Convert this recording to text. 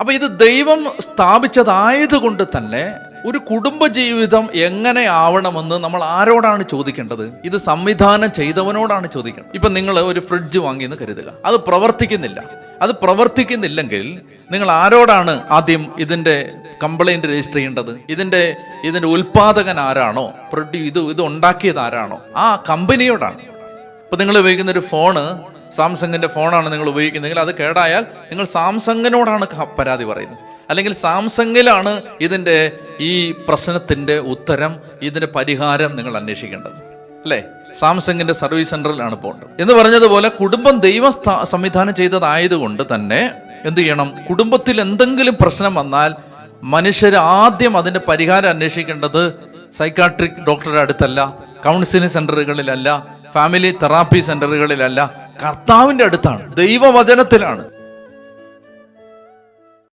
അപ്പൊ ഇത് ദൈവം സ്ഥാപിച്ചതായതുകൊണ്ട് തന്നെ ഒരു കുടുംബജീവിതം എങ്ങനെ ആവണമെന്ന് നമ്മൾ ആരോടാണ് ചോദിക്കേണ്ടത്? ഇത് സംവിധാനം ചെയ്തവനോടാണ് ചോദിക്കേണ്ടത്. ഇപ്പൊ നിങ്ങൾ ഒരു ഫ്രിഡ്ജ് വാങ്ങിയെന്ന് കരുതുക, അത് പ്രവർത്തിക്കുന്നില്ലെങ്കിൽ നിങ്ങൾ ആരോടാണ് ആദ്യം ഇതിന്റെ കംപ്ലൈന്റ് രജിസ്റ്റർ ചെയ്യേണ്ടത്? ഇതിന്റെ ഉൽപാദകൻ ആരാണോ, ഇത് ഉണ്ടാക്കിയത് ആരാണോ, ആ കമ്പനിയോടാണ്. ഇപ്പൊ നിങ്ങൾ ഉപയോഗിക്കുന്ന ഒരു ഫോണ് സാംസങ്ങിന്റെ ഫോണാണ് നിങ്ങൾ ഉപയോഗിക്കുന്നതെങ്കിൽ അത് കേടായാൽ നിങ്ങൾ സാംസങ്ങിനോടാണ് പരാതി പറയുന്നത്, അല്ലെങ്കിൽ സാംസങ്ങിലാണ് ഇതിന്റെ ഈ പ്രശ്നത്തിന്റെ ഉത്തരം, ഇതിന്റെ പരിഹാരം നിങ്ങൾ അന്വേഷിക്കേണ്ടത്, അല്ലേ? സാംസങ്ങിന്റെ സർവീസ് സെന്ററിലാണ് പോകേണ്ടത് എന്ന് പറഞ്ഞതുപോലെ കുടുംബം ദൈവം സംവിധാനം ചെയ്തതായതുകൊണ്ട് തന്നെ എന്ത് ചെയ്യണം? കുടുംബത്തിൽ എന്തെങ്കിലും പ്രശ്നം വന്നാൽ മനുഷ്യർ ആദ്യം അതിന്റെ പരിഹാരം അന്വേഷിക്കേണ്ടത് സൈക്കാട്രിക് ഡോക്ടറുടെ അടുത്തല്ല, കൗൺസിലിംഗ് സെന്ററുകളിലല്ല, ഫാമിലി തെറാപ്പി സെന്ററുകളിലല്ല, കർത്താവിന്റെ അടുത്താണ്, ദൈവവചനത്തിലാണ്.